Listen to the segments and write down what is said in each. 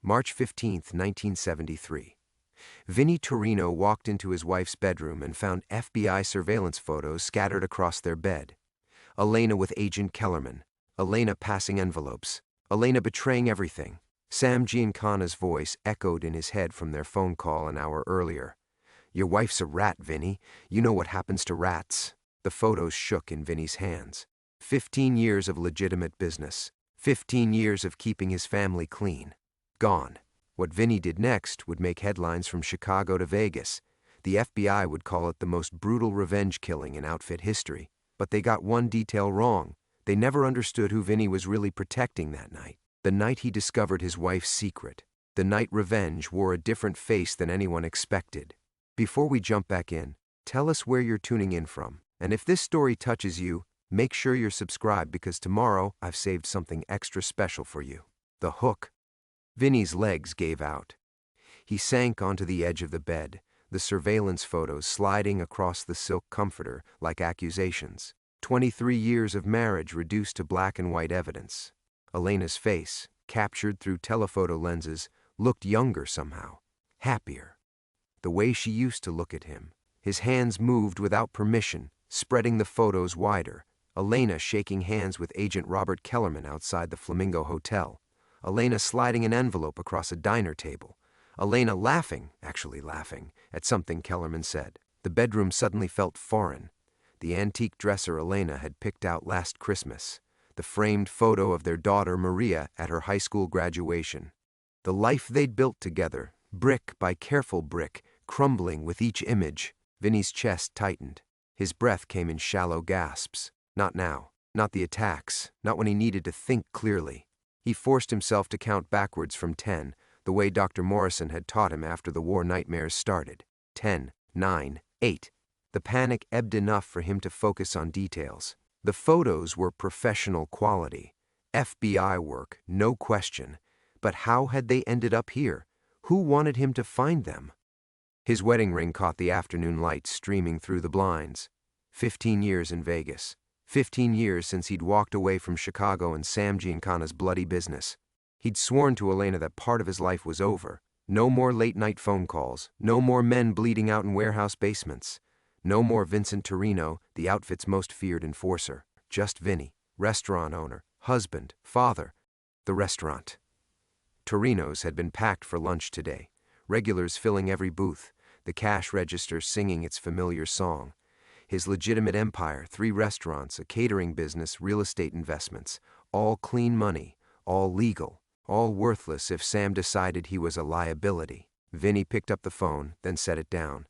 March 15, 1973. Vinnie Torino walked into his wife's bedroom and found FBI surveillance photos scattered across their bed. Elena with Agent Kellerman. Elena passing envelopes. Elena betraying everything. Sam Giancana's voice echoed in his head from their phone call an hour earlier. "Your wife's a rat, Vinnie. You know what happens to rats." The photos shook in Vinnie's hands. 15 years of legitimate business. 15 years of keeping his family clean. Gone. What Vinnie did next would make headlines from Chicago to Vegas. The FBI would call it the most brutal revenge killing in outfit history. But they got one detail wrong. They never understood who Vinnie was really protecting that night. The night he discovered his wife's secret. The night revenge wore a different face than anyone expected. Before we jump back in, tell us where you're tuning in from. And if this story touches you, make sure you're subscribed because tomorrow I've saved something extra special for you. The hook. Vinnie's legs gave out. He sank onto the edge of the bed, the surveillance photos sliding across the silk comforter like accusations. 23 years of marriage reduced to black and white evidence. Elena's face, captured through telephoto lenses, looked younger somehow, happier. The way she used to look at him. His hands moved without permission, spreading the photos wider. Elena shaking hands with Agent Robert Kellerman outside the Flamingo Hotel. Elena sliding an envelope across a diner table. Elena laughing, actually laughing, at something Kellerman said. The bedroom suddenly felt foreign. The antique dresser Elena had picked out last Christmas. The framed photo of their daughter Maria at her high school graduation. The life they'd built together, brick by careful brick, crumbling with each image. Vinnie's chest tightened. His breath came in shallow gasps. Not now. Not the attacks. Not when he needed to think clearly. He forced himself to count backwards from 10, the way Dr. Morrison had taught him after the war nightmares started. 10, 9, 8. The panic ebbed enough for him to focus on details. The photos were professional quality. FBI work, no question. But how had they ended up here? Who wanted him to find them? His wedding ring caught the afternoon light streaming through the blinds. 15 years in Vegas. 15 years since he'd walked away from Chicago and Sam Giancana's bloody business. He'd sworn to Elena that part of his life was over. No more late-night phone calls. No more men bleeding out in warehouse basements. No more Vincent Torino, the outfit's most feared enforcer. Just Vinnie, restaurant owner, husband, father. The restaurant. Torino's had been packed for lunch today. Regulars filling every booth. The cash register singing its familiar song. His legitimate empire, 3 restaurants, a catering business, real estate investments. All clean money, all legal, all worthless if Sam decided he was a liability. Vinnie picked up the phone, then set it down.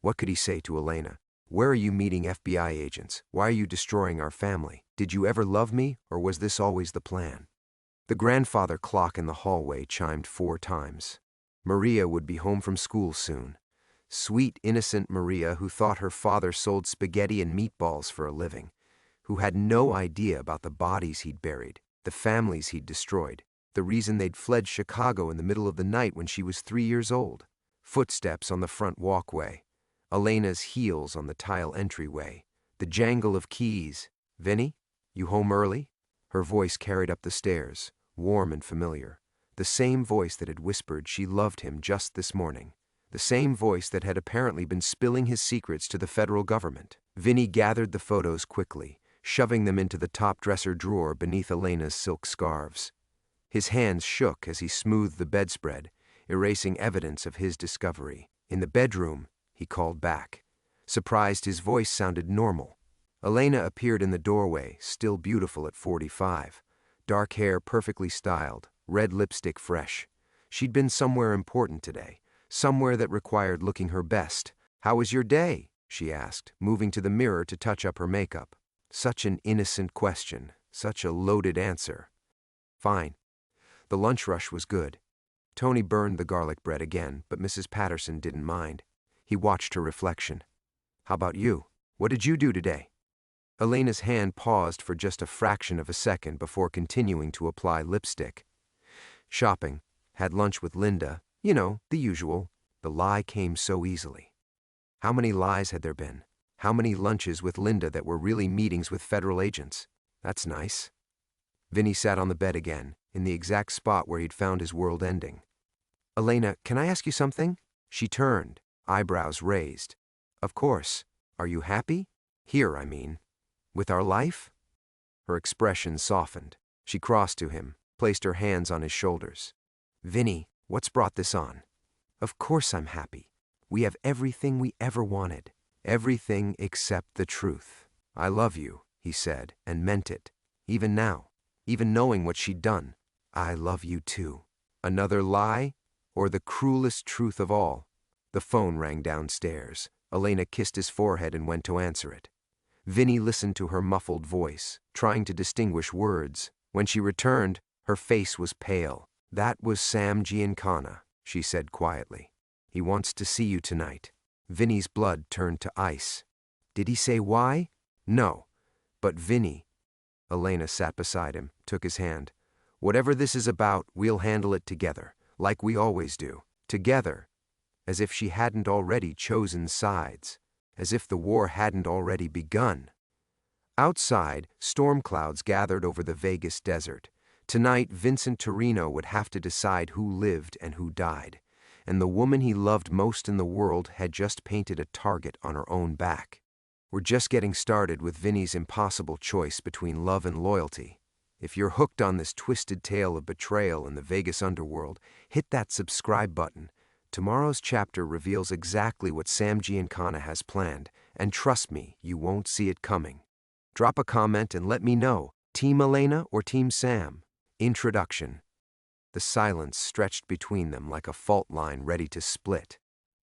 What could he say to Elena? Where are you meeting FBI agents? Why are you destroying our family? Did you ever love me, or was this always the plan? The grandfather clock in the hallway chimed 4 times. Maria would be home from school soon. Sweet, innocent Maria who thought her father sold spaghetti and meatballs for a living, who had no idea about the bodies he'd buried, the families he'd destroyed, the reason they'd fled Chicago in the middle of the night when she was 3 years old. Footsteps on the front walkway. Elena's heels on the tile entryway. The jangle of keys. "Vinnie, you home early?" Her voice carried up the stairs, warm and familiar. The same voice that had whispered she loved him just this morning. The same voice that had apparently been spilling his secrets to the federal government. Vinnie gathered the photos quickly, shoving them into the top dresser drawer beneath Elena's silk scarves. His hands shook as he smoothed the bedspread, erasing evidence of his discovery. In the bedroom, he called back. Surprised his voice sounded normal. Elena appeared in the doorway, still beautiful at 45. Dark hair perfectly styled, red lipstick fresh. She'd been somewhere important today. Somewhere that required looking her best. "How was your day?" she asked, moving to the mirror to touch up her makeup. Such an innocent question, such a loaded answer. "Fine. The lunch rush was good." Tony burned the garlic bread again, but Mrs. Patterson didn't mind. He watched her reflection. "How about you? What did you do today?" Elena's hand paused for just a fraction of a second before continuing to apply lipstick. "Shopping. Had lunch with Linda. You know, the usual." The lie came so easily. How many lies had there been? How many lunches with Linda that were really meetings with federal agents? That's nice. Vinnie sat on the bed again, in the exact spot where he'd found his world ending. "Elena, can I ask you something?" She turned, eyebrows raised. "Of course. Are you happy? Here, I mean. With our life?" Her expression softened. She crossed to him, placed her hands on his shoulders. "Vinny, what's brought this on?" "Of course I'm happy. We have everything we ever wanted. Everything except the truth. I love you," he said, and meant it. Even now, even knowing what she'd done. "I love you too." Another lie? Or the cruelest truth of all? The phone rang downstairs. Elena kissed his forehead and went to answer it. Vinny listened to her muffled voice, trying to distinguish words. When she returned, her face was pale. "That was Sam Giancana," she said quietly. "He wants to see you tonight." Vinny's blood turned to ice. "Did he say why?" "No. But Vinny—" Elena sat beside him, took his hand. "Whatever this is about, we'll handle it together, like we always do. Together." As if she hadn't already chosen sides. As if the war hadn't already begun. Outside, storm clouds gathered over the Vegas desert. Tonight, Vincent Torino would have to decide who lived and who died. And the woman he loved most in the world had just painted a target on her own back. We're just getting started with Vinny's impossible choice between love and loyalty. If you're hooked on this twisted tale of betrayal in the Vegas underworld, hit that subscribe button. Tomorrow's chapter reveals exactly what Sam Giancana has planned, and trust me, you won't see it coming. Drop a comment and let me know, Team Elena or Team Sam? Introduction. The silence stretched between them like a fault line ready to split.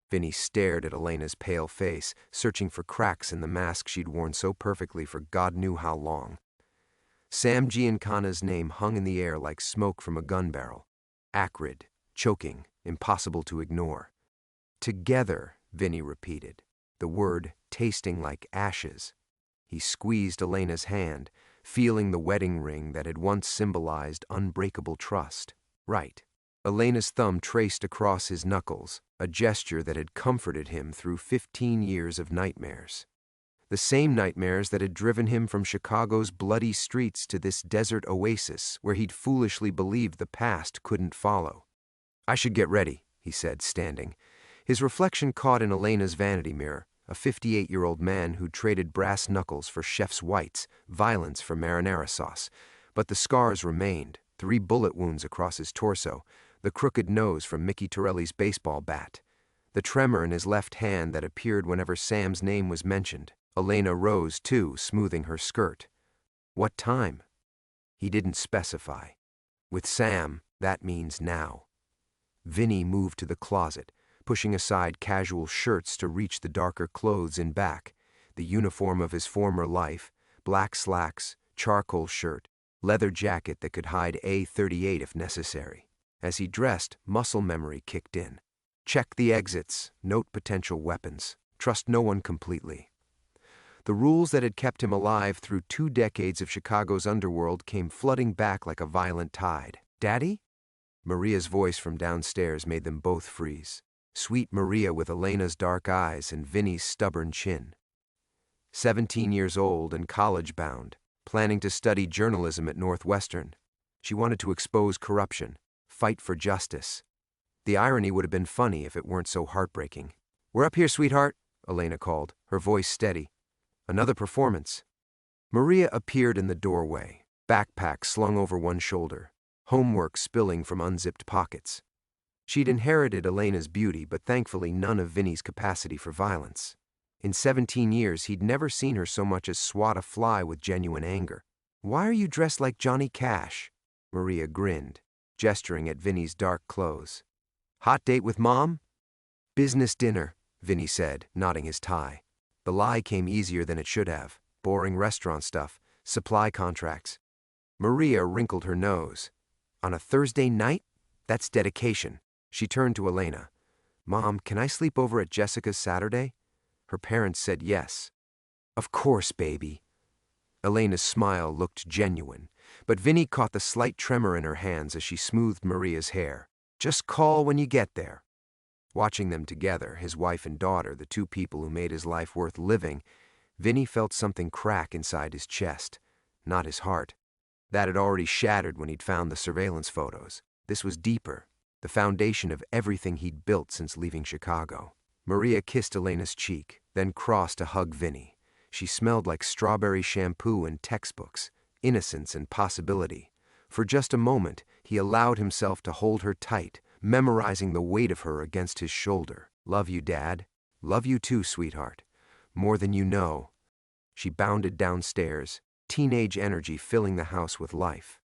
Vinny stared at Elena's pale face, searching for cracks in the mask she'd worn so perfectly for God knew how long. Sam Giancana's name hung in the air like smoke from a gun barrel. Acrid, choking, impossible to ignore. "Together," Vinny repeated, the word tasting like ashes. He squeezed Elena's hand, feeling the wedding ring that had once symbolized unbreakable trust. Right. Elena's thumb traced across his knuckles, a gesture that had comforted him through 15 years of nightmares. The same nightmares that had driven him from Chicago's bloody streets to this desert oasis where he'd foolishly believed the past couldn't follow. "I should get ready," he said, standing. His reflection caught in Elena's vanity mirror, a 58-year-old man who traded brass knuckles for chef's whites, violence for marinara sauce. But the scars remained, 3 bullet wounds across his torso, the crooked nose from Mickey Torelli's baseball bat, the tremor in his left hand that appeared whenever Sam's name was mentioned. Elena rose, too, smoothing her skirt. "What time?" He didn't specify. With Sam, that means now. Vinny moved to the closet, pushing aside casual shirts to reach the darker clothes in back, the uniform of his former life, black slacks, charcoal shirt, leather jacket that could hide A38 if necessary. As he dressed, muscle memory kicked in. Check the exits, note potential weapons, trust no one completely. The rules that had kept him alive through 2 decades of Chicago's underworld came flooding back like a violent tide. "Daddy?" Maria's voice from downstairs made them both freeze. Sweet Maria with Elena's dark eyes and Vinny's stubborn chin. 17 years old and college-bound, planning to study journalism at Northwestern. She wanted to expose corruption, fight for justice. The irony would have been funny if it weren't so heartbreaking. "We're up here, sweetheart," Elena called, her voice steady. "Another performance." Maria appeared in the doorway, backpack slung over one shoulder, homework spilling from unzipped pockets. She'd inherited Elena's beauty, but thankfully none of Vinny's capacity for violence. In 17 years, he'd never seen her so much as swat a fly with genuine anger. "Why are you dressed like Johnny Cash?" Maria grinned, gesturing at Vinny's dark clothes. "Hot date with Mom?" "Business dinner," Vinny said, nodding his tie. The lie came easier than it should have. Boring restaurant stuff, supply contracts. Maria wrinkled her nose. "On a Thursday night? That's dedication." She turned to Elena. "Mom, can I sleep over at Jessica's Saturday?" Her parents said yes. "Of course, baby." Elena's smile looked genuine, but Vinny caught the slight tremor in her hands as she smoothed Maria's hair. "Just call when you get there." Watching them together, his wife and daughter, the 2 people who made his life worth living, Vinny felt something crack inside his chest, not his heart. That had already shattered when he'd found the surveillance photos. This was deeper, the foundation of everything he'd built since leaving Chicago. Maria kissed Elena's cheek, then crossed to hug Vinny. She smelled like strawberry shampoo and textbooks, innocence and possibility. For just a moment, he allowed himself to hold her tight, memorizing the weight of her against his shoulder. "Love you, Dad. Love you too, sweetheart. More than you know." She bounded downstairs, teenage energy filling the house with life.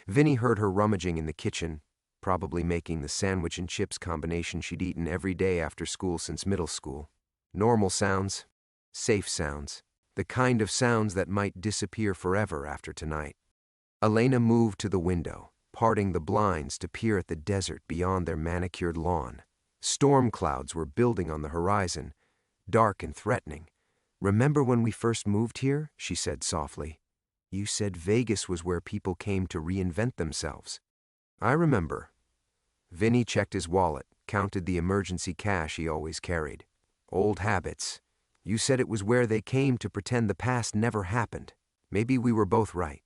Vinny heard her rummaging in the kitchen, probably making the sandwich and chips combination she'd eaten every day after school since middle school. Normal sounds, safe sounds, the kind of sounds that might disappear forever after tonight. Elena moved to the window, parting the blinds to peer at the desert beyond their manicured lawn. Storm clouds were building on the horizon, dark and threatening. "Remember when we first moved here?" she said softly. "You said Vegas was where people came to reinvent themselves." "I remember." Vinny checked his wallet, counted the emergency cash he always carried. "Old habits. You said it was where they came to pretend the past never happened. Maybe we were both right."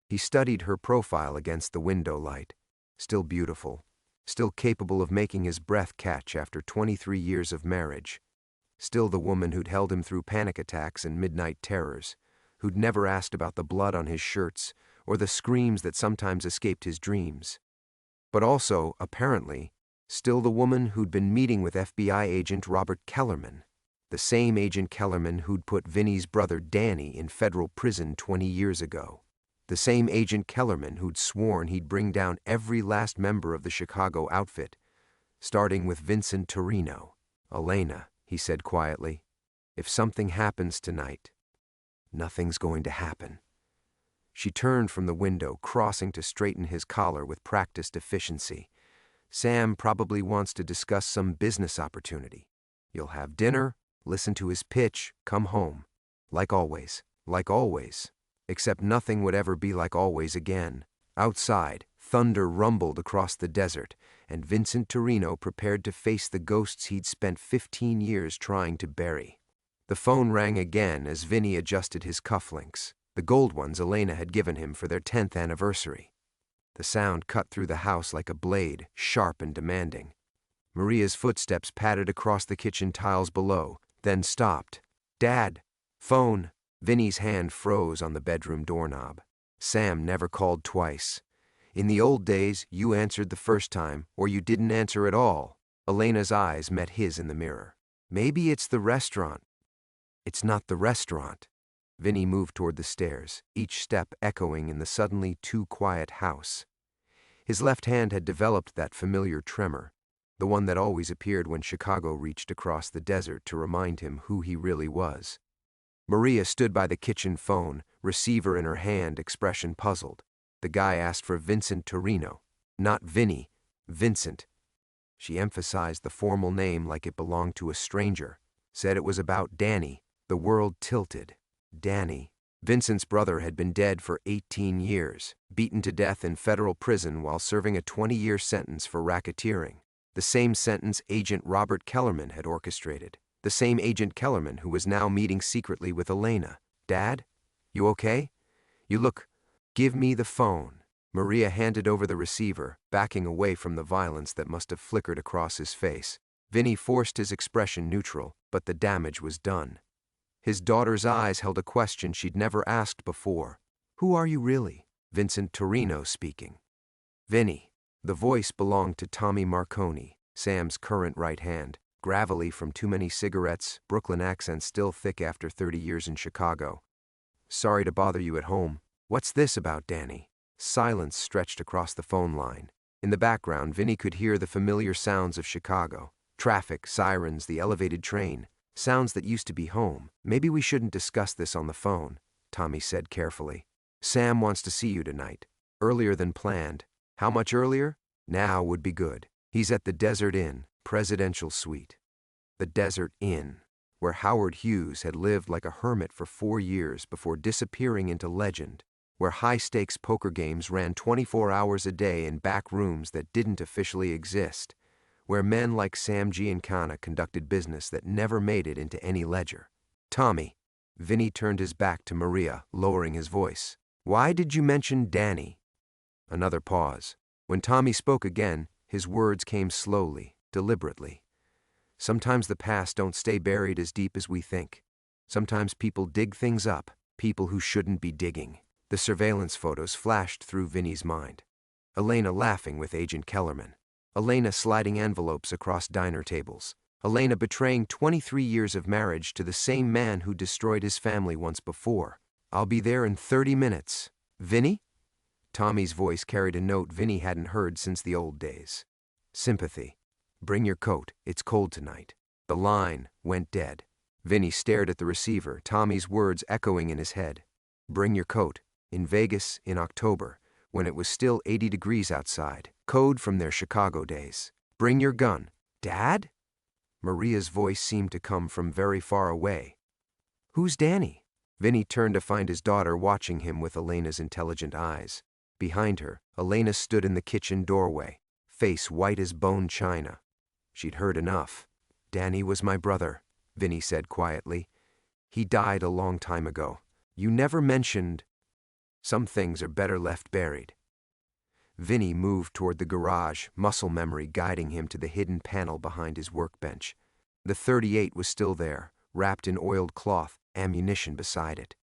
He studied her profile against the window light. Still beautiful. Still capable of making his breath catch after 23 years of marriage. Still the woman who'd held him through panic attacks and midnight terrors, who'd never asked about the blood on his shirts or the screams that sometimes escaped his dreams. But also, apparently, still the woman who'd been meeting with FBI agent Robert Kellerman, the same Agent Kellerman who'd put Vinny's brother Danny in federal prison 20 years ago. The same Agent Kellerman who'd sworn he'd bring down every last member of the Chicago outfit, starting with Vincent Torino. "Elena," he said quietly, "if something happens tonight, nothing's going to happen." She turned from the window, crossing to straighten his collar with practiced efficiency. "Sam probably wants to discuss some business opportunity. You'll have dinner, listen to his pitch, come home. Like always, like always. Except nothing would ever be like always again." Outside, thunder rumbled across the desert, and Vincent Torino prepared to face the ghosts he'd spent 15 years trying to bury. The phone rang again as Vinny adjusted his cufflinks, the gold ones Elena had given him for their 10th anniversary. The sound cut through the house like a blade, sharp and demanding. Maria's footsteps padded across the kitchen tiles below, then stopped. "Dad! Phone!" Vinny's hand froze on the bedroom doorknob. Sam never called twice. "In the old days, you answered the first time, or you didn't answer at all." Elena's eyes met his in the mirror. "Maybe it's the restaurant." "It's not the restaurant." Vinny moved toward the stairs, each step echoing in the suddenly too quiet house. His left hand had developed that familiar tremor, the one that always appeared when Chicago reached across the desert to remind him who he really was. Maria stood by the kitchen phone, receiver in her hand, expression puzzled. The guy asked for Vincent Torino. Not Vinny, Vincent. She emphasized the formal name like it belonged to a stranger. Said it was about Danny. The world tilted. Danny. Vincent's brother had been dead for 18 years, beaten to death in federal prison while serving a 20-year sentence for racketeering. The same sentence Agent Robert Kellerman had orchestrated. The same Agent Kellerman who was now meeting secretly with Elena. "Dad? You okay? You look... Give me the phone." Maria handed over the receiver, backing away from the violence that must have flickered across his face. Vinny forced his expression neutral, but the damage was done. His daughter's eyes held a question she'd never asked before. "Who are you really?" Vincent Torino speaking. "Vinny." The voice belonged to Tommy Marconi, Sam's current right hand. Gravelly from too many cigarettes, Brooklyn accent still thick after 30 years in Chicago. "Sorry to bother you at home. What's this about Danny?" Silence stretched across the phone line. In the background, Vinny could hear the familiar sounds of Chicago. Traffic, sirens, the elevated train. Sounds that used to be home. "Maybe we shouldn't discuss this on the phone," Tommy said carefully. "Sam wants to see you tonight. Earlier than planned." "How much earlier?" "Now would be good. He's at the Desert Inn, Presidential Suite." The Desert Inn, where Howard Hughes had lived like a hermit for 4 years before disappearing into legend, where high-stakes poker games ran 24 hours a day in back rooms that didn't officially exist, where men like Sam Giancana conducted business that never made it into any ledger. "Tommy." Vinny turned his back to Maria, lowering his voice. Why did you mention Danny? Another pause. When Tommy spoke again, his words came slowly, deliberately. Sometimes the past don't stay buried as deep as we think. Sometimes people dig things up, people who shouldn't be digging. The surveillance photos flashed through Vinny's mind. Elena laughing with Agent Kellerman. Elena sliding envelopes across diner tables. Elena betraying 23 years of marriage to the same man who destroyed his family once before. I'll be there in 30 minutes. Vinny? Tommy's voice carried a note Vinny hadn't heard since the old days. Sympathy. Bring your coat, it's cold tonight. The line went dead. Vinny stared at the receiver, Tommy's words echoing in his head. Bring your coat. In Vegas, in October, when it was still 80 degrees outside. Code from their Chicago days. Bring your gun. Dad? Maria's voice seemed to come from very far away. Who's Danny? Vinny turned to find his daughter watching him with Elena's intelligent eyes. Behind her, Elena stood in the kitchen doorway, face white as bone china. She'd heard enough. Danny was my brother, Vinny said quietly. He died a long time ago. You never mentioned. Some things are better left buried. Vinny moved toward the garage, muscle memory guiding him to the hidden panel behind his workbench. The .38 was still there, wrapped in oiled cloth, ammunition beside it.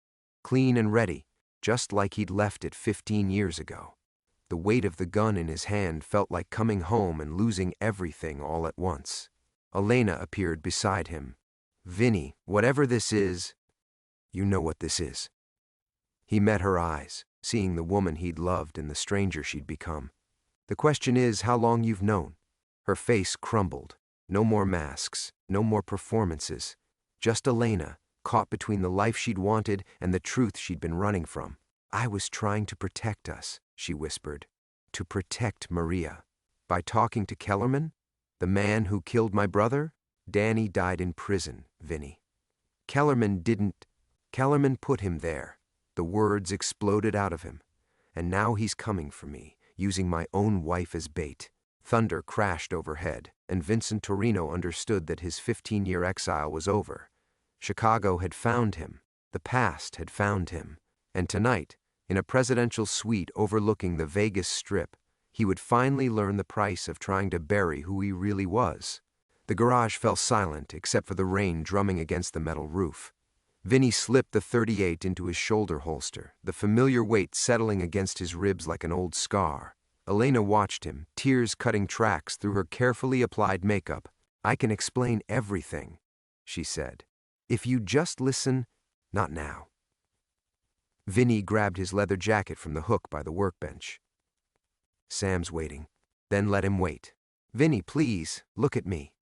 Clean and ready, just like he'd left it 15 years ago. The weight of the gun in his hand felt like coming home and losing everything all at once. Elena appeared beside him. Vinny, whatever this is, you know what this is. He met her eyes, seeing the woman he'd loved and the stranger she'd become. The question is how long you've known. Her face crumbled. No more masks, no more performances. Just Elena, caught between the life she'd wanted and the truth she'd been running from. I was trying to protect us, she whispered. To protect Maria. By talking to Kellerman? The man who killed my brother? Danny died in prison, Vinny. Kellerman put him there. The words exploded out of him. And now he's coming for me, using my own wife as bait. Thunder crashed overhead, and Vincent Torino understood that his 15-year exile was over. Chicago had found him. The past had found him. And tonight, in a presidential suite overlooking the Vegas Strip, he would finally learn the price of trying to bury who he really was. The garage fell silent except for the rain drumming against the metal roof. Vinny slipped the .38 into his shoulder holster, the familiar weight settling against his ribs like an old scar. Elena watched him, tears cutting tracks through her carefully applied makeup. I can explain everything, she said. If you just listen, not now. Vinny grabbed his leather jacket from the hook by the workbench. Sam's waiting. Then let him wait. Vinny, please, look at me.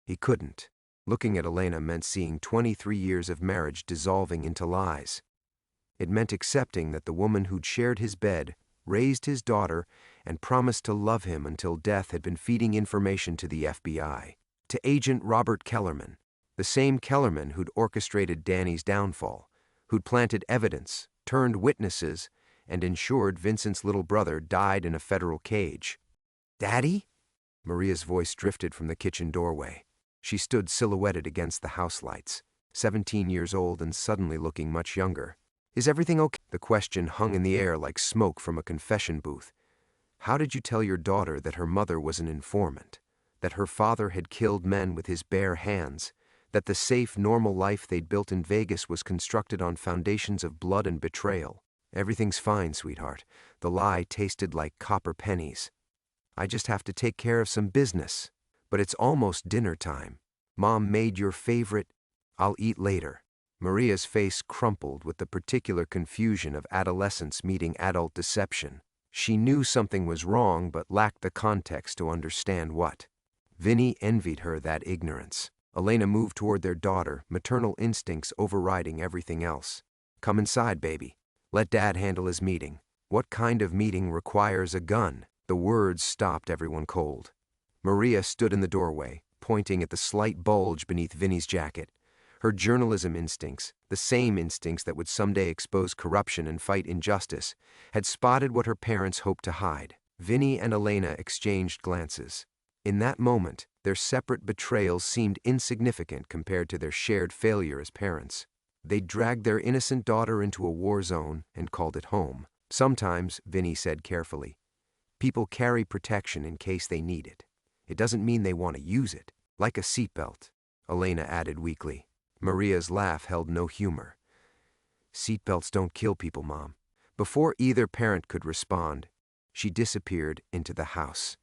He couldn't. Looking at Elena meant seeing 23 years of marriage dissolving into lies. It meant accepting that the woman who'd shared his bed, raised his daughter, and promised to love him until death had been feeding information to the FBI, to Agent Robert Kellerman, the same Kellerman who'd orchestrated Danny's downfall, who'd planted evidence, turned witnesses, and ensured Vincent's little brother died in a federal cage. Daddy? Maria's voice drifted from the kitchen doorway. She stood silhouetted against the house lights, 17 years old and suddenly looking much younger. Is everything okay? The question hung in the air like smoke from a confession booth. How did you tell your daughter that her mother was an informant? That her father had killed men with his bare hands? That the safe, normal life they'd built in Vegas was constructed on foundations of blood and betrayal? Everything's fine, sweetheart. The lie tasted like copper pennies. I just have to take care of some business. But it's almost dinner time. Mom made your favorite. I'll eat later. Maria's face crumpled with the particular confusion of adolescence meeting adult deception. She knew something was wrong but lacked the context to understand what. Vinny envied her that ignorance. Elena moved toward their daughter, maternal instincts overriding everything else. Come inside, baby. Let Dad handle his meeting. What kind of meeting requires a gun? The words stopped everyone cold. Maria stood in the doorway, pointing at the slight bulge beneath Vinny's jacket. Her journalism instincts, the same instincts that would someday expose corruption and fight injustice, had spotted what her parents hoped to hide. Vinny and Elena exchanged glances. In that moment, their separate betrayals seemed insignificant compared to their shared failure as parents. They'd dragged their innocent daughter into a war zone and called it home. Sometimes, Vinny said carefully, people carry protection in case they need it. It doesn't mean they want to use it, like a seatbelt, Elena added weakly. Maria's laugh held no humor. Seatbelts don't kill people, Mom. Before either parent could respond, she disappeared into the house.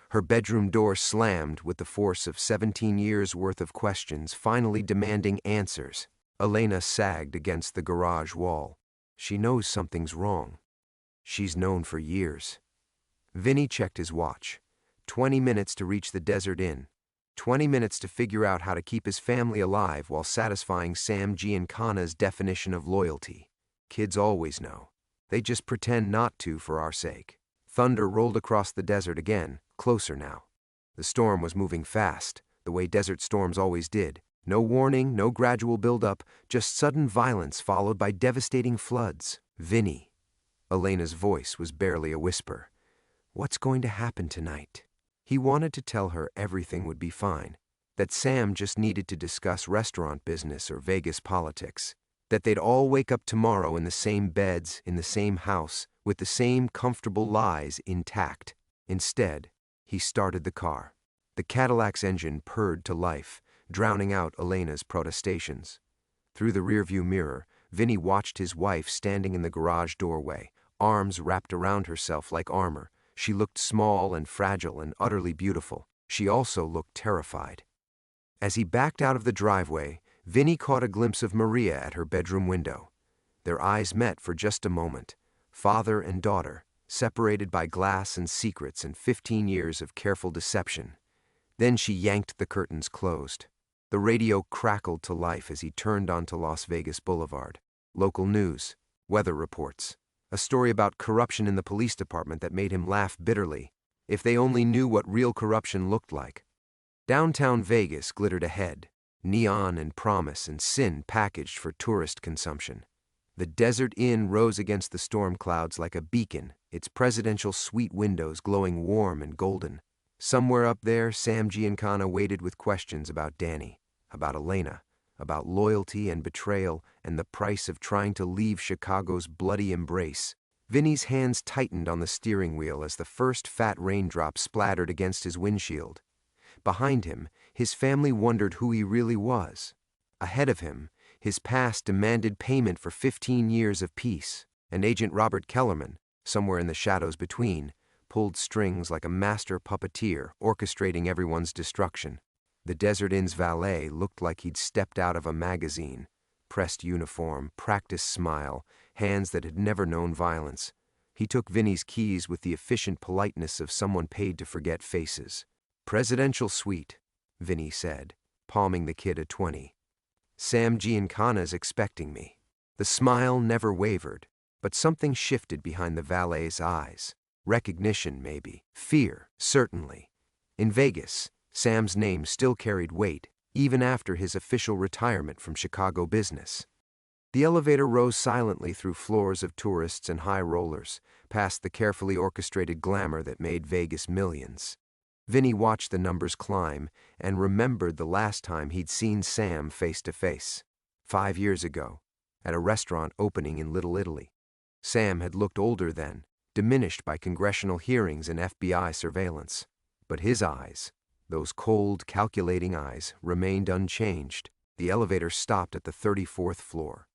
Her bedroom door slammed with the force of 17 years' worth of questions finally demanding answers. Elena sagged against the garage wall. She knows something's wrong. She's known for years. Vinny checked his watch. 20 minutes to reach the Desert Inn. 20 minutes to figure out how to keep his family alive while satisfying Sam Giancana's definition of loyalty. Kids always know. They just pretend not to for our sake. Thunder rolled across the desert again, closer now. The storm was moving fast, the way desert storms always did. No warning, no gradual build-up, just sudden violence followed by devastating floods. Vinny. Elena's voice was barely a whisper. What's going to happen tonight? He wanted to tell her everything would be fine, that Sam just needed to discuss restaurant business or Vegas politics, that they'd all wake up tomorrow in the same beds, in the same house, with the same comfortable lies intact. Instead, he started the car. The Cadillac's engine purred to life, drowning out Elena's protestations. Through the rearview mirror, Vinny watched his wife standing in the garage doorway, arms wrapped around herself like armor. She looked small and fragile and utterly beautiful. She also looked terrified. As he backed out of the driveway, Vinny caught a glimpse of Maria at her bedroom window. Their eyes met for just a moment. Father and daughter, separated by glass and secrets and 15 years of careful deception. Then she yanked the curtains closed. The radio crackled to life as he turned onto Las Vegas Boulevard. Local news, weather reports. A story about corruption in the police department that made him laugh bitterly. If they only knew what real corruption looked like. Downtown Vegas glittered ahead, neon and promise and sin packaged for tourist consumption. The Desert Inn rose against the storm clouds like a beacon, its presidential suite windows glowing warm and golden. Somewhere up there, Sam Giancana waited with questions about Danny, about Elena, about loyalty and betrayal and the price of trying to leave Chicago's bloody embrace. Vinny's hands tightened on the steering wheel as the first fat raindrop splattered against his windshield. Behind him, his family wondered who he really was. Ahead of him, his past demanded payment for 15 years of peace, and Agent Robert Kellerman, somewhere in the shadows between, pulled strings like a master puppeteer orchestrating everyone's destruction. The Desert Inn's valet looked like he'd stepped out of a magazine. Pressed uniform, practiced smile, hands that had never known violence. He took Vinny's keys with the efficient politeness of someone paid to forget faces. Presidential suite, Vinny said, palming the kid a 20. Sam Giancana's expecting me. The smile never wavered, but something shifted behind the valet's eyes. Recognition, maybe. Fear, certainly. In Vegas, Sam's name still carried weight, even after his official retirement from Chicago business. The elevator rose silently through floors of tourists and high rollers, past the carefully orchestrated glamour that made Vegas millions. Vinny watched the numbers climb and remembered the last time he'd seen Sam face to face. 5 years ago, at a restaurant opening in Little Italy. Sam had looked older then, diminished by congressional hearings and FBI surveillance. But his eyes, those cold, calculating eyes, remained unchanged. The elevator stopped at the 34th floor.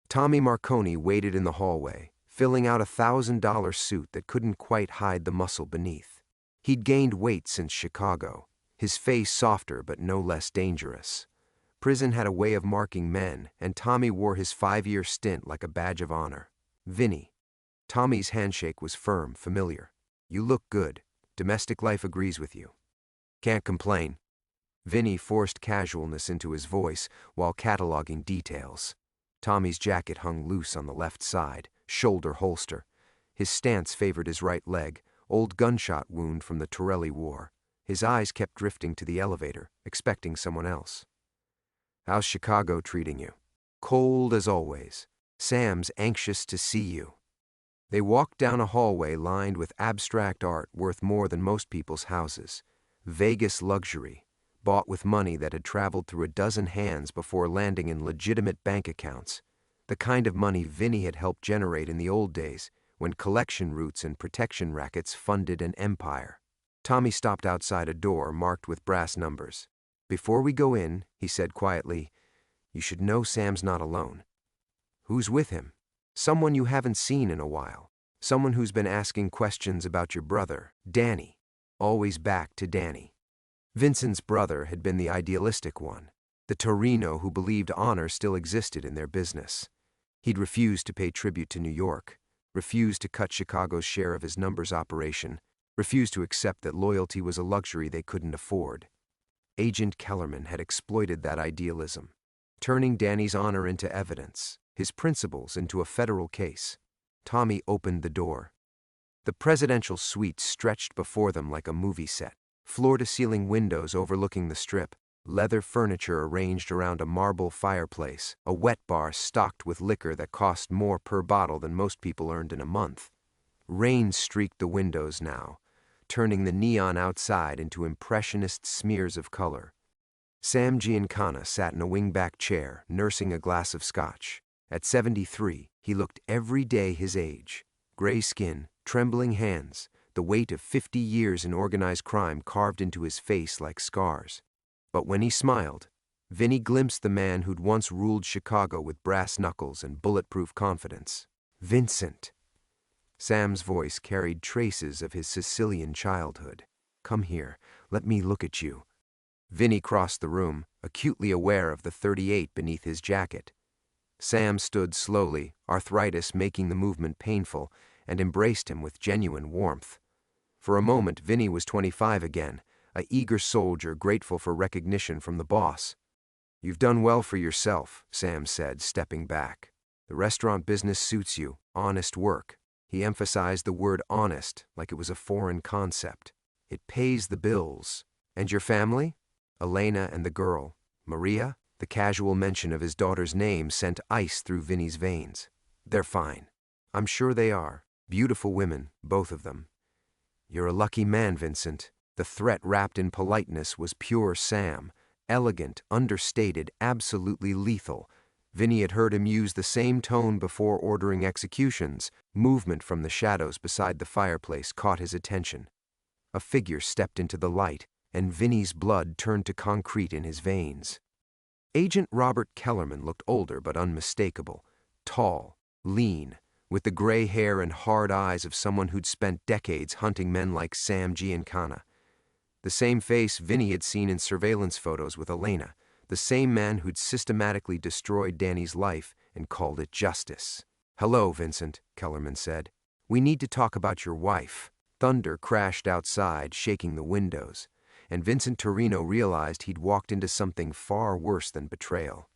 Tommy Marconi waited in the hallway, filling out a $1,000 suit that couldn't quite hide the muscle beneath. He'd gained weight since Chicago, his face softer but no less dangerous. Prison had a way of marking men, and Tommy wore his 5-year stint like a badge of honor. Vinny. Tommy's handshake was firm, familiar. You look good. Domestic life agrees with you. Can't complain. Vinny forced casualness into his voice while cataloging details. Tommy's jacket hung loose on the left side, shoulder holster. His stance favored his right leg, old gunshot wound from the Torelli War. His eyes kept drifting to the elevator, expecting someone else. How's Chicago treating you? Cold as always. Sam's anxious to see you. They walked down a hallway lined with abstract art worth more than most people's houses. Vegas luxury, bought with money that had traveled through a dozen hands before landing in legitimate bank accounts. The kind of money Vinny had helped generate in the old days, when collection routes and protection rackets funded an empire. Tommy stopped outside a door marked with brass numbers. "Before we go in," he said quietly, "you should know Sam's not alone." "Who's with him?" "Someone you haven't seen in a while. Someone who's been asking questions about your brother, Danny." Always back to Danny. Vincent's brother had been the idealistic one, the Torino who believed honor still existed in their business. He'd refused to pay tribute to New York, refused to cut Chicago's share of his numbers operation, refused to accept that loyalty was a luxury they couldn't afford. Agent Kellerman had exploited that idealism, turning Danny's honor into evidence, his principles into a federal case. Tommy opened the door. The presidential suite stretched before them like a movie set, floor-to-ceiling windows overlooking the Strip, leather furniture arranged around a marble fireplace, a wet bar stocked with liquor that cost more per bottle than most people earned in a month. Rain streaked the windows now, turning the neon outside into impressionist smears of color. Sam Giancana sat in a wingback chair, nursing a glass of scotch. At 73, he looked every day his age. Gray skin, trembling hands, the weight of 50 years in organized crime carved into his face like scars. But when he smiled, Vinny glimpsed the man who'd once ruled Chicago with brass knuckles and bulletproof confidence. Vincent. Sam's voice carried traces of his Sicilian childhood. "Come here, let me look at you." Vinny crossed the room, acutely aware of the .38 beneath his jacket. Sam stood slowly, arthritis making the movement painful, and embraced him with genuine warmth. For a moment, Vinny was 25 again, a eager soldier grateful for recognition from the boss. "You've done well for yourself," Sam said, stepping back. "The restaurant business suits you, honest work." He emphasized the word honest like it was a foreign concept. "It pays the bills." "And your family?" "Elena and the girl. Maria?" The casual mention of his daughter's name sent ice through Vinny's veins. "They're fine." "I'm sure they are. Beautiful women, both of them." "You're a lucky man, Vincent." The threat wrapped in politeness was pure Sam, elegant, understated, absolutely lethal. Vinny had heard him use the same tone before ordering executions. Movement from the shadows beside the fireplace caught his attention. A figure stepped into the light, and Vinny's blood turned to concrete in his veins. Agent Robert Kellerman looked older but unmistakable, tall, lean, with the gray hair and hard eyes of someone who'd spent decades hunting men like Sam Giancana. The same face Vinny had seen in surveillance photos with Elena, the same man who'd systematically destroyed Danny's life and called it justice. "Hello, Vincent," Kellerman said. "We need to talk about your wife." Thunder crashed outside, shaking the windows, and Vincent Torino realized he'd walked into something far worse than betrayal.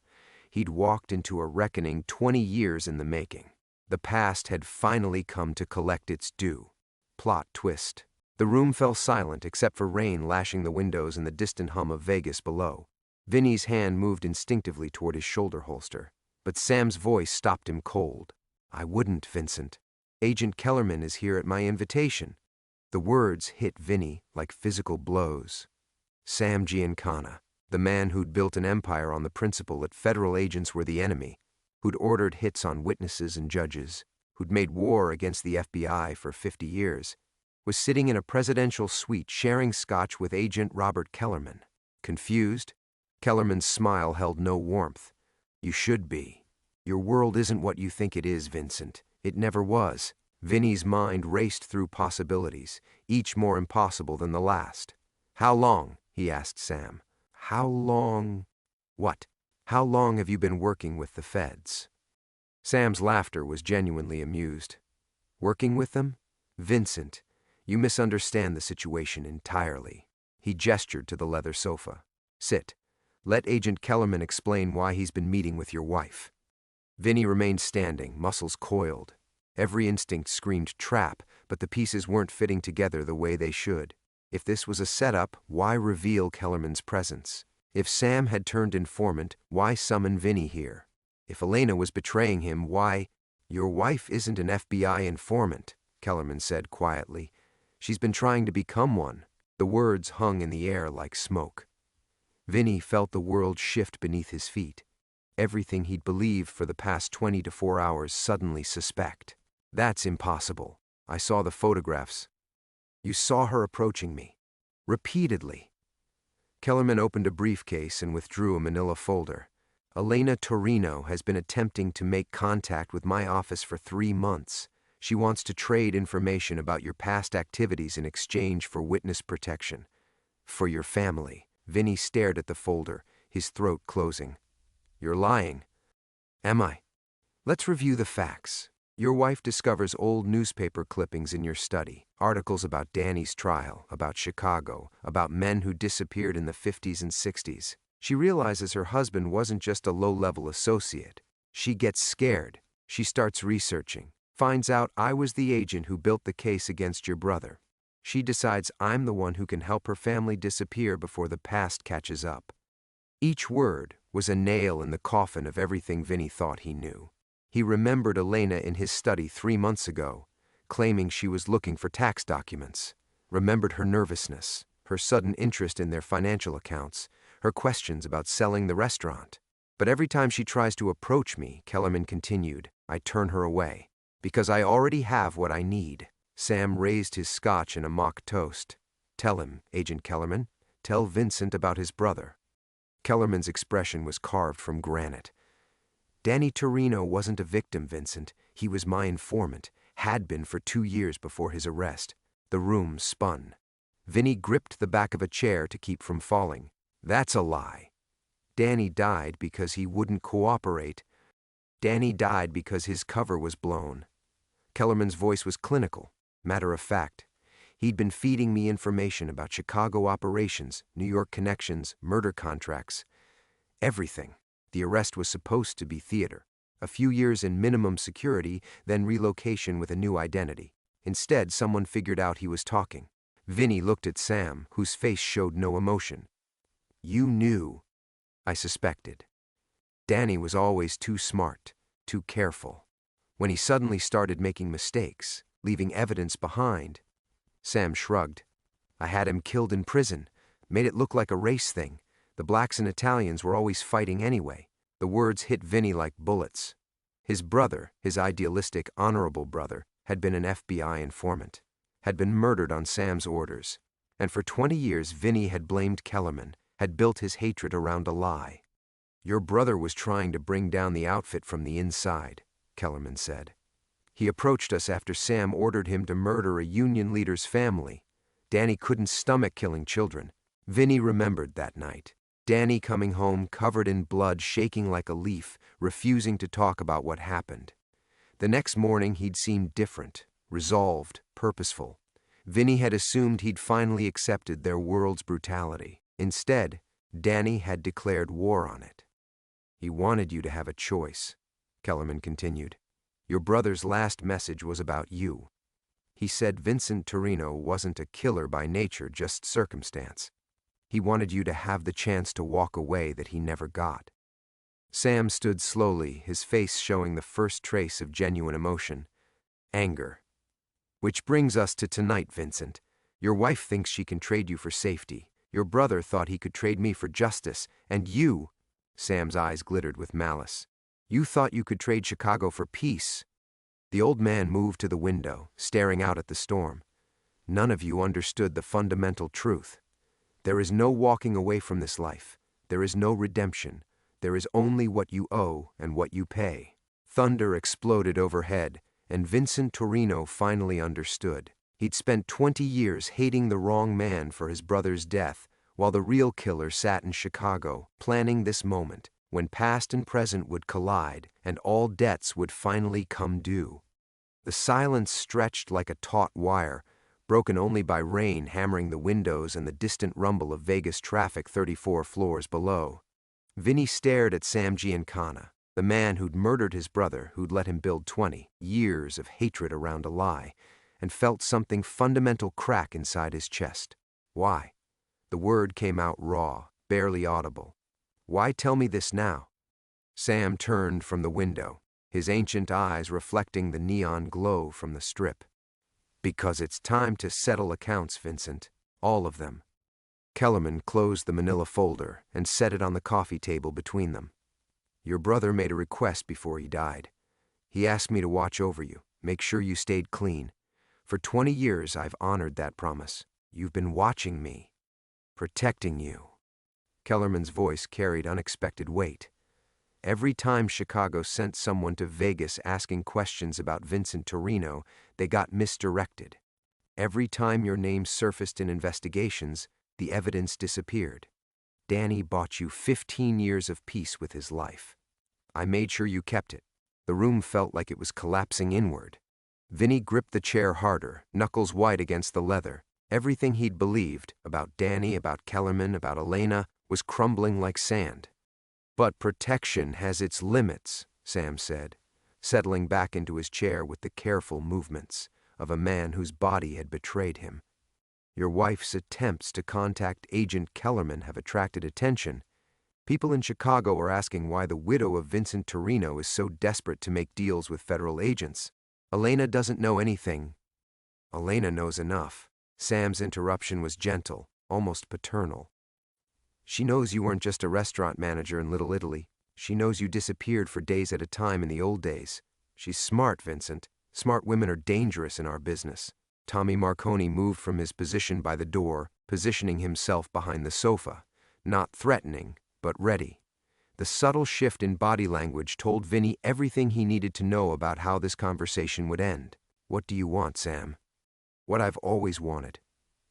He'd walked into a reckoning 20 years in the making. The past had finally come to collect its due. Plot twist. The room fell silent except for rain lashing the windows and the distant hum of Vegas below. Vinny's hand moved instinctively toward his shoulder holster, but Sam's voice stopped him cold. "I wouldn't, Vincent. Agent Kellerman is here at my invitation." The words hit Vinny like physical blows. Sam Giancana, the man who'd built an empire on the principle that federal agents were the enemy, who'd ordered hits on witnesses and judges, who'd made war against the FBI for 50 years, was sitting in a presidential suite sharing scotch with Agent Robert Kellerman. Confused? Kellerman's smile held no warmth. "You should be. Your world isn't what you think it is, Vincent. It never was." Vinny's mind raced through possibilities, each more impossible than the last. "How long?" he asked Sam. "How long?" "What? How long have you been working with the feds?" Sam's laughter was genuinely amused. "Working with them? Vincent, you misunderstand the situation entirely." He gestured to the leather sofa. "Sit. Let Agent Kellerman explain why he's been meeting with your wife." Vinny remained standing, muscles coiled. Every instinct screamed trap, but the pieces weren't fitting together the way they should. If this was a setup, why reveal Kellerman's presence? If Sam had turned informant, why summon Vinny here? If Elena was betraying him, why— "Your wife isn't an FBI informant," Kellerman said quietly. "She's been trying to become one." The words hung in the air like smoke. Vinny felt the world shift beneath his feet. Everything he'd believed for the past 24 hours suddenly suspect. That's impossible. I saw the photographs. You saw her approaching me. Repeatedly. Kellerman opened a briefcase and withdrew a manila folder. Elena Torino has been attempting to make contact with my office for 3 months. She wants to trade information about your past activities in exchange for witness protection. For your family. Vinny stared at the folder, his throat closing. You're lying. Am I? Let's review the facts. Your wife discovers old newspaper clippings in your study, articles about Danny's trial, about Chicago, about men who disappeared in the 50s and 60s. She realizes her husband wasn't just a low-level associate. She gets scared. She starts researching, finds out I was the agent who built the case against your brother. She decides I'm the one who can help her family disappear before the past catches up. Each word was a nail in the coffin of everything Vinny thought he knew. He remembered Elena in his study 3 months ago, claiming she was looking for tax documents. Remembered her nervousness, her sudden interest in their financial accounts, her questions about selling the restaurant. But every time she tries to approach me, Kellerman continued, I turn her away. Because I already have what I need. Sam raised his scotch in a mock toast. Tell him, Agent Kellerman. Tell Vincent about his brother. Kellerman's expression was carved from granite. Danny Torino wasn't a victim, Vincent. He was my informant, had been for 2 years before his arrest. The room spun. Vinny gripped the back of a chair to keep from falling. That's a lie. Danny died because he wouldn't cooperate. Danny died because his cover was blown. Kellerman's voice was clinical, matter of fact. He'd been feeding me information about Chicago operations, New York connections, murder contracts. Everything. The arrest was supposed to be theater. A few years in minimum security, then relocation with a new identity. Instead, someone figured out he was talking. Vinny looked at Sam, whose face showed no emotion. You knew. I suspected. Danny was always too smart, too careful. When he suddenly started making mistakes, leaving evidence behind. Sam shrugged. I had him killed in prison, made it look like a race thing. The blacks and Italians were always fighting anyway. The words hit Vinny like bullets. His brother, his idealistic, honorable brother, had been an FBI informant, had been murdered on Sam's orders. And for 20 years Vinny had blamed Kellerman, had built his hatred around a lie. Your brother was trying to bring down the outfit from the inside, Kellerman said. He approached us after Sam ordered him to murder a union leader's family. Danny couldn't stomach killing children. Vinny remembered that night. Danny coming home covered in blood, shaking like a leaf, refusing to talk about what happened. The next morning he'd seemed different, resolved, purposeful. Vinny had assumed he'd finally accepted their world's brutality. Instead, Danny had declared war on it. He wanted you to have a choice, Kellerman continued. Your brother's last message was about you. He said Vincent Torino wasn't a killer by nature, just circumstance. He wanted you to have the chance to walk away that he never got. Sam stood slowly, his face showing the first trace of genuine emotion. Anger. Which brings us to tonight, Vincent. Your wife thinks she can trade you for safety. Your brother thought he could trade me for justice. And you, Sam's eyes glittered with malice, you thought you could trade Chicago for peace. The old man moved to the window, staring out at the storm. None of you understood the fundamental truth. There is no walking away from this life. There is no redemption. There is only what you owe and what you pay. Thunder exploded overhead, and Vincent Torino finally understood. He'd spent 20 years hating the wrong man for his brother's death, while the real killer sat in Chicago, planning this moment, when past and present would collide, and all debts would finally come due. The silence stretched like a taut wire, broken only by rain hammering the windows and the distant rumble of Vegas traffic 34 floors below. Vinny stared at Sam Giancana, the man who'd murdered his brother, who'd let him build 20 years of hatred around a lie, and felt something fundamental crack inside his chest. Why? The word came out raw, barely audible. Why tell me this now? Sam turned from the window, his ancient eyes reflecting the neon glow from the strip. Because it's time to settle accounts, Vincent. All of them. Kellerman closed the manila folder and set it on the coffee table between them. Your brother made a request before he died. He asked me to watch over you, Make sure you stayed clean. For 20 years, I've honored that promise. You've been watching me, protecting you." Kellerman's voice carried unexpected weight. Every time Chicago sent someone to Vegas asking questions about Vincent Torino, they got misdirected. Every time your name surfaced in investigations, the evidence disappeared. Danny bought you 15 years of peace with his life. I made sure you kept it. The room felt like it was collapsing inward. Vinny gripped the chair harder, knuckles white against the leather. Everything he'd believed, about Danny, about Kellerman, about Elena, was crumbling like sand. "But protection has its limits," Sam said, settling back into his chair with the careful movements of a man whose body had betrayed him. "Your wife's attempts to contact Agent Kellerman have attracted attention. People in Chicago are asking why the widow of Vincent Torino is so desperate to make deals with federal agents. Elena doesn't know anything." "Elena knows enough." Sam's interruption was gentle, almost paternal. "She knows you weren't just a restaurant manager in Little Italy. She knows you disappeared for days at a time in the old days. She's smart, Vincent. Smart women are dangerous in our business." Tommy Marconi moved from his position by the door, positioning himself behind the sofa, not threatening, but ready. The subtle shift in body language told Vinny everything he needed to know about how this conversation would end. "What do you want, Sam?" "What I've always wanted.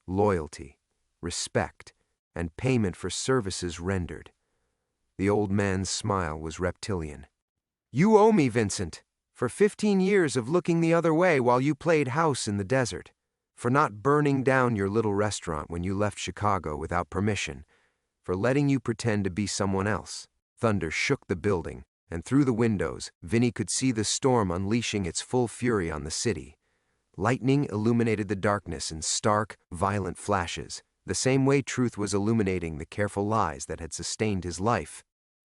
Loyalty, respect, and payment for services rendered." The old man's smile was reptilian. "You owe me, Vincent, for 15 years of looking the other way while you played house in the desert, for not burning down your little restaurant when you left Chicago without permission, for letting you pretend to be someone else." Thunder shook the building, and through the windows, Vinny could see the storm unleashing its full fury on the city. Lightning illuminated the darkness in stark, violent flashes, the same way truth was illuminating the careful lies that had sustained his life.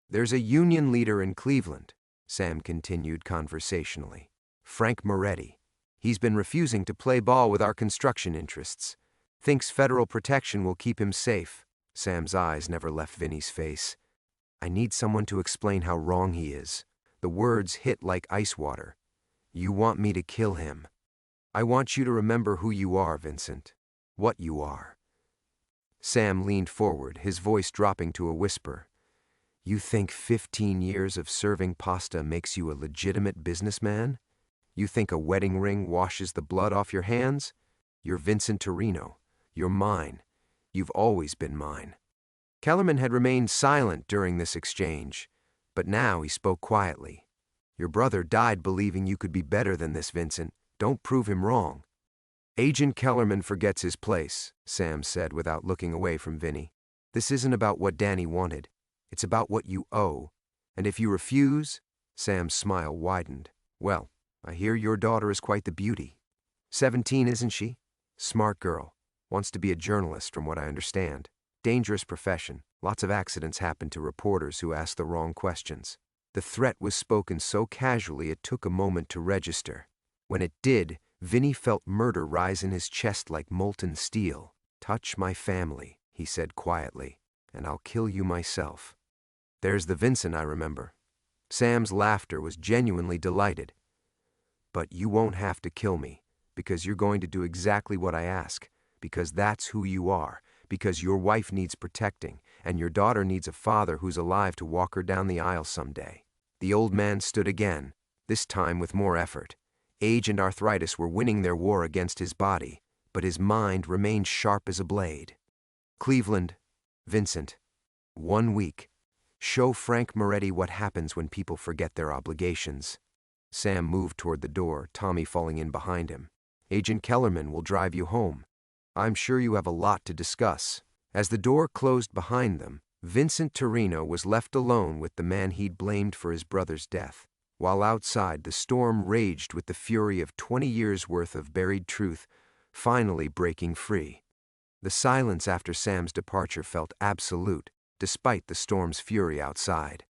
"There's a union leader in Cleveland," Sam continued conversationally. "Frank Moretti. He's been refusing to play ball with our construction interests. Thinks federal protection will keep him safe." Sam's eyes never left Vinny's face. "I need someone to explain how wrong he is." The words hit like ice water. "You want me to kill him. I want you to remember who you are, Vincent. What you are." Sam leaned forward, his voice dropping to a whisper. "You think 15 years of serving pasta makes you a legitimate businessman? You think a wedding ring washes the blood off your hands? You're Vincent Torino. You're mine. You've always been mine." Kellerman had remained silent during this exchange, but now he spoke quietly. "Your brother died believing you could be better than this, Vincent. Don't prove him wrong." "Agent Kellerman forgets his place," Sam said without looking away from Vinny. "This isn't about what Danny wanted. It's about what you owe. And if you refuse," Sam's smile widened, "well, I hear your daughter is quite the beauty. 17, isn't she? Smart girl. Wants to be a journalist, from what I understand. Dangerous profession. Lots of accidents happen to reporters who ask the wrong questions." The threat was spoken so casually it took a moment to register. When it did, Vinny felt murder rise in his chest like molten steel. "Touch my family," he said quietly, "and I'll kill you myself." "There's the Vincent I remember." Sam's laughter was genuinely delighted. "But you won't have to kill me, because you're going to do exactly what I ask, because that's who you are, because your wife needs protecting, and your daughter needs a father who's alive to walk her down the aisle someday." The old man stood again, this time with more effort. Age and arthritis were winning their war against his body, but his mind remained sharp as a blade. "Cleveland, Vincent, 1 week. Show Frank Moretti what happens when people forget their obligations." Sam moved toward the door, Tommy falling in behind him. "Agent Kellerman will drive you home. I'm sure you have a lot to discuss." As the door closed behind them, Vincent Torino was left alone with the man he'd blamed for his brother's death, while outside the storm raged with the fury of 20 years' worth of buried truth finally breaking free. The silence after Sam's departure felt absolute, despite the storm's fury outside.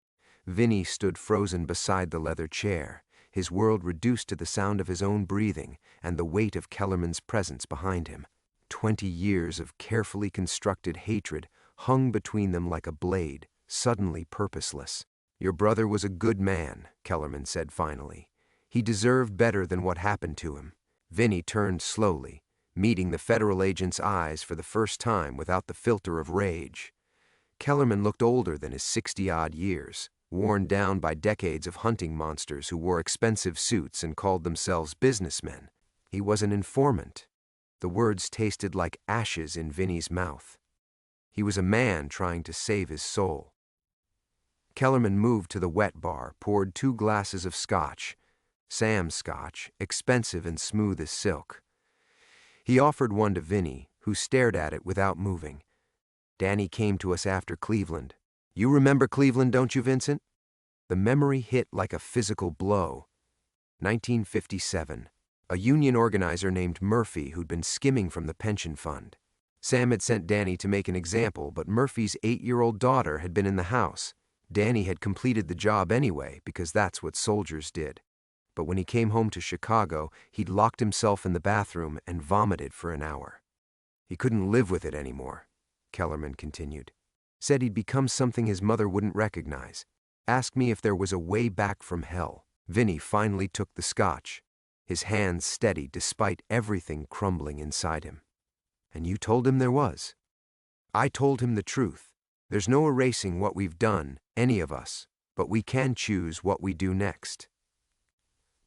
Vinny stood frozen beside the leather chair, his world reduced to the sound of his own breathing and the weight of Kellerman's presence behind him. 20 years of carefully constructed hatred hung between them like a blade, suddenly purposeless. "Your brother was a good man," Kellerman said finally. He deserved better than what happened to him. Vinny turned slowly, meeting the federal agent's eyes for the first time without the filter of rage. Kellerman looked older than his 60-odd years, worn down by decades of hunting monsters who wore expensive suits and called themselves businessmen. He was an informant. The words tasted like ashes in Vinny's mouth. He was a man trying to save his soul. Kellerman moved to the wet bar, poured 2 glasses of scotch, Sam's scotch, expensive and smooth as silk. He offered one to Vinny, who stared at it without moving. Danny came to us after Cleveland. You remember Cleveland, don't you, Vincent? The memory hit like a physical blow. 1957. A union organizer named Murphy who'd been skimming from the pension fund. Sam had sent Danny to make an example, but Murphy's 8-year-old daughter had been in the house. Danny had completed the job anyway, because that's what soldiers did. But when he came home to Chicago, he'd locked himself in the bathroom and vomited for an hour. He couldn't live with it anymore, Kellerman continued. Said he'd become something his mother wouldn't recognize. Asked me if there was a way back from hell. Vinny finally took the scotch, his hands steady despite everything crumbling inside him. And you told him there was? I told him the truth. There's no erasing what we've done, any of us, but we can choose what we do next.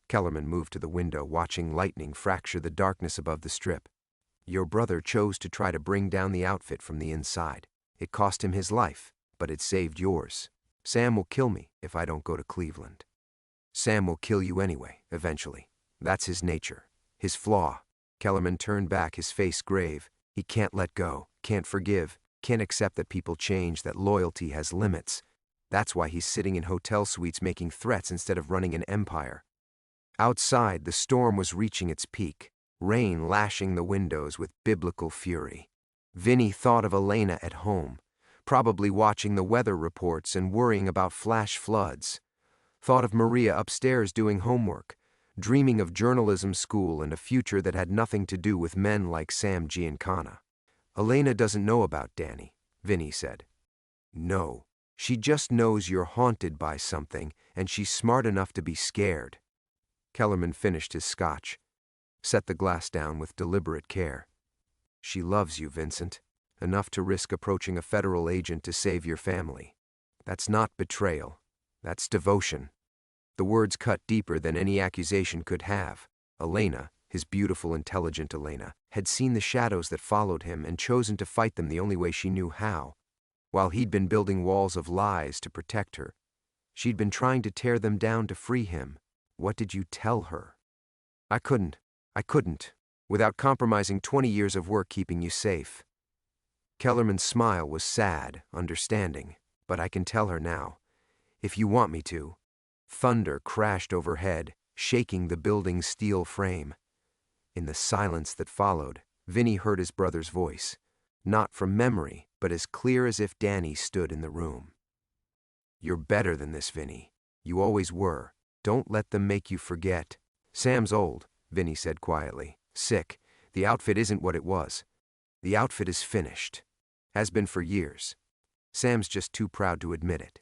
Kellerman moved to the window, watching lightning fracture the darkness above the strip. Your brother chose to try to bring down the outfit from the inside. It cost him his life, but it saved yours. Sam will kill me if I don't go to Cleveland. Sam will kill you anyway, eventually. That's his nature, his flaw. Kellerman turned back, his face grave. He can't let go, can't forgive, can't accept that people change, that loyalty has limits. That's why he's sitting in hotel suites making threats instead of running an empire. Outside, the storm was reaching its peak, rain lashing the windows with biblical fury. Vinny thought of Elena at home, probably watching the weather reports and worrying about flash floods. Thought of Maria upstairs doing homework, dreaming of journalism school and a future that had nothing to do with men like Sam Giancana. Elena doesn't know about Danny, Vinny said. No, she just knows you're haunted by something, and she's smart enough to be scared. Kellerman finished his scotch, set the glass down with deliberate care. She loves you, Vincent, enough to risk approaching a federal agent to save your family. That's not betrayal. That's devotion. The words cut deeper than any accusation could have. Elena, his beautiful, intelligent Elena, had seen the shadows that followed him and chosen to fight them the only way she knew how. While he'd been building walls of lies to protect her, she'd been trying to tear them down to free him. What did you tell her? I couldn't, without compromising 20 years of work keeping you safe. Kellerman's smile was sad, understanding, but I can tell her now, if you want me to. Thunder crashed overhead, shaking the building's steel frame. In the silence that followed, Vinny heard his brother's voice, not from memory, but as clear as if Danny stood in the room. You're better than this, Vinny. You always were. Don't let them make you forget. Sam's old, Vinny said quietly. Sick. The outfit isn't what it was. The outfit is finished. Has been for years. Sam's just too proud to admit it.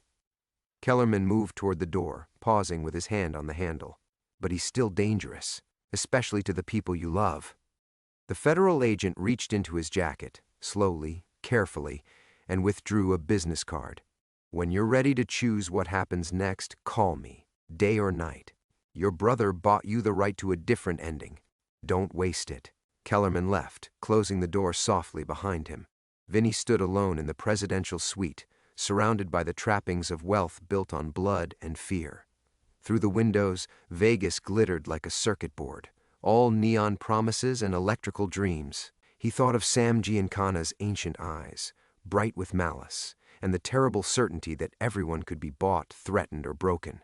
Kellerman moved toward the door, pausing with his hand on the handle. But he's still dangerous, especially to the people you love. The federal agent reached into his jacket, slowly, carefully, and withdrew a business card. When you're ready to choose what happens next, call me, day or night. Your brother bought you the right to a different ending. Don't waste it. Kellerman left, closing the door softly behind him. Vinny stood alone in the presidential suite, surrounded by the trappings of wealth built on blood and fear. Through the windows, Vegas glittered like a circuit board, all neon promises and electrical dreams. He thought of Sam Giancana's ancient eyes, bright with malice, and the terrible certainty that everyone could be bought, threatened, or broken.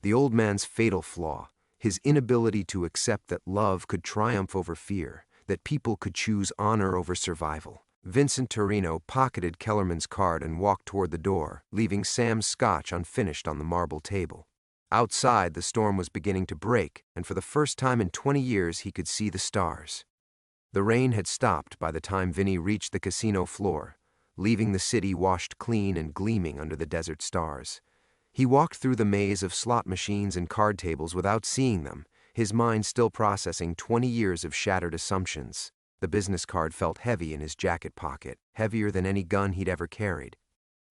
The old man's fatal flaw, his inability to accept that love could triumph over fear, that people could choose honor over survival. Vincent Torino pocketed Kellerman's card and walked toward the door, leaving Sam's scotch unfinished on the marble table. Outside, the storm was beginning to break, and for the first time in 20 years he could see the stars. The rain had stopped by the time Vinny reached the casino floor, leaving the city washed clean and gleaming under the desert stars. He walked through the maze of slot machines and card tables without seeing them, his mind still processing 20 years of shattered assumptions. The business card felt heavy in his jacket pocket, heavier than any gun he'd ever carried.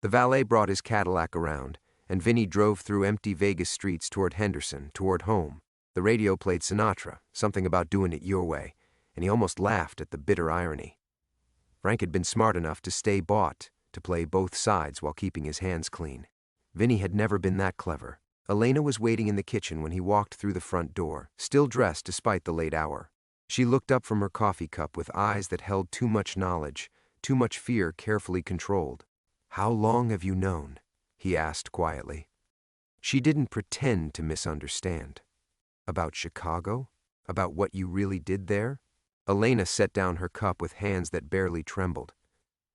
The valet brought his Cadillac around, and Vinny drove through empty Vegas streets toward Henderson, toward home. The radio played Sinatra, something about doing it your way, and he almost laughed at the bitter irony. Frank had been smart enough to stay bought, to play both sides while keeping his hands clean. Vinny had never been that clever. Elena was waiting in the kitchen when he walked through the front door, still dressed despite the late hour. She looked up from her coffee cup with eyes that held too much knowledge, too much fear carefully controlled. "How long have you known?" he asked quietly. She didn't pretend to misunderstand. "About Chicago? About what you really did there?" Elena set down her cup with hands that barely trembled.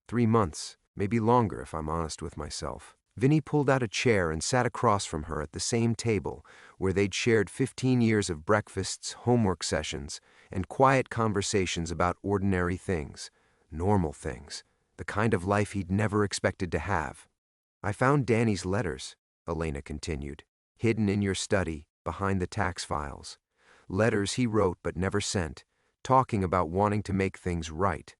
3 months, maybe longer if I'm honest with myself. Vinny pulled out a chair and sat across from her at the same table where they'd shared 15 years of breakfasts, homework sessions, and quiet conversations about ordinary things, normal things, the kind of life he'd never expected to have. "I found Danny's letters," Elena continued, "hidden in your study, behind the tax files. Letters he wrote but never sent, talking about wanting to make things right,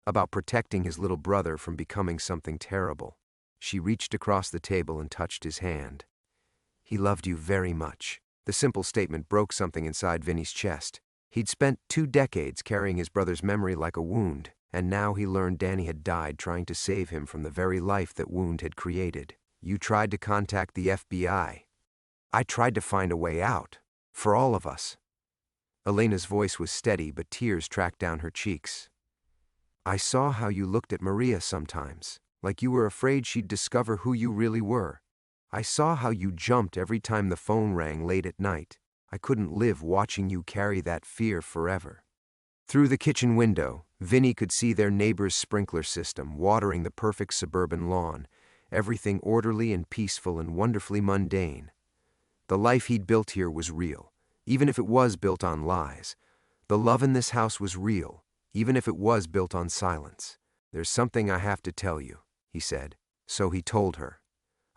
about protecting his little brother from becoming something terrible." She reached across the table and touched his hand. "He loved you very much." The simple statement broke something inside Vinny's chest. He'd spent 2 decades carrying his brother's memory like a wound, and now he learned Danny had died trying to save him from the very life that wound had created. "You tried to contact the FBI. I tried to find a way out. For all of us." Elena's voice was steady, but tears tracked down her cheeks. "I saw how you looked at Maria sometimes, like you were afraid she'd discover who you really were. I saw how you jumped every time the phone rang late at night. I couldn't live watching you carry that fear forever." Through the kitchen window, Vinny could see their neighbor's sprinkler system watering the perfect suburban lawn, everything orderly and peaceful and wonderfully mundane. The life he'd built here was real, even if it was built on lies. The love in this house was real, even if it was built on silence. "There's something I have to tell you," he said. So he told her.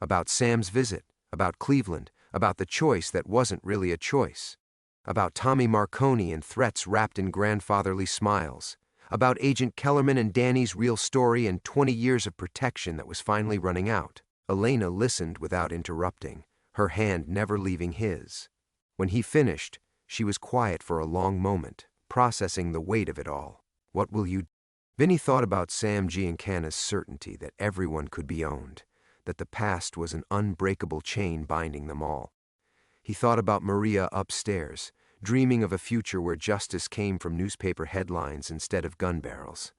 About Sam's visit, about Cleveland, about the choice that wasn't really a choice, about Tommy Marconi and threats wrapped in grandfatherly smiles, about Agent Kellerman and Danny's real story and 20 years of protection that was finally running out. Elena listened without interrupting, her hand never leaving his. When he finished, she was quiet for a long moment, processing the weight of it all. "What will you do?" Vinny thought about Sam Giancana's certainty that everyone could be owned, that the past was an unbreakable chain binding them all. He thought about Maria upstairs, dreaming of a future where justice came from newspaper headlines instead of gun barrels.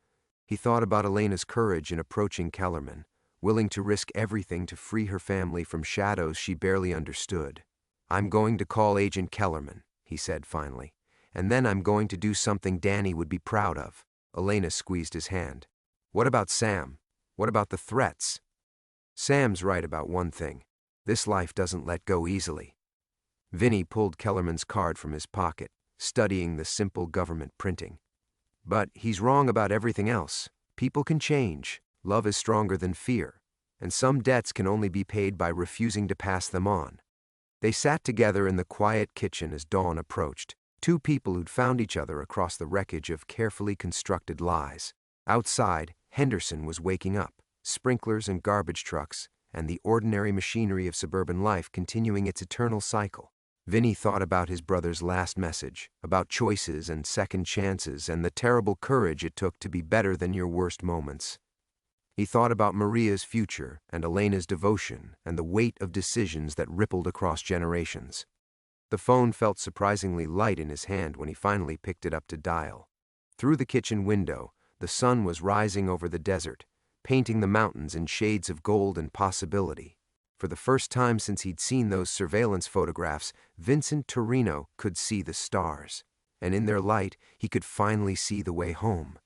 He thought about Elena's courage in approaching Kellerman, willing to risk everything to free her family from shadows she barely understood. "I'm going to call Agent Kellerman," he said finally, "and then I'm going to do something Danny would be proud of." Elena squeezed his hand. "What about Sam? What about the threats?" "Sam's right about one thing. This life doesn't let go easily." Vinny pulled Kellerman's card from his pocket, studying the simple government printing. "But he's wrong about everything else. People can change. Love is stronger than fear. And some debts can only be paid by refusing to pass them on." They sat together in the quiet kitchen as dawn approached, 2 people who'd found each other across the wreckage of carefully constructed lies. Outside, Henderson was waking up, sprinklers and garbage trucks, and the ordinary machinery of suburban life continuing its eternal cycle. Vinny thought about his brother's last message, about choices and second chances and the terrible courage it took to be better than your worst moments. He thought about Maria's future and Elena's devotion and the weight of decisions that rippled across generations. The phone felt surprisingly light in his hand when he finally picked it up to dial. Through the kitchen window, the sun was rising over the desert, painting the mountains in shades of gold and possibility. For the first time since he'd seen those surveillance photographs, Vincent Torino could see the stars, and in their light he could finally see the way home.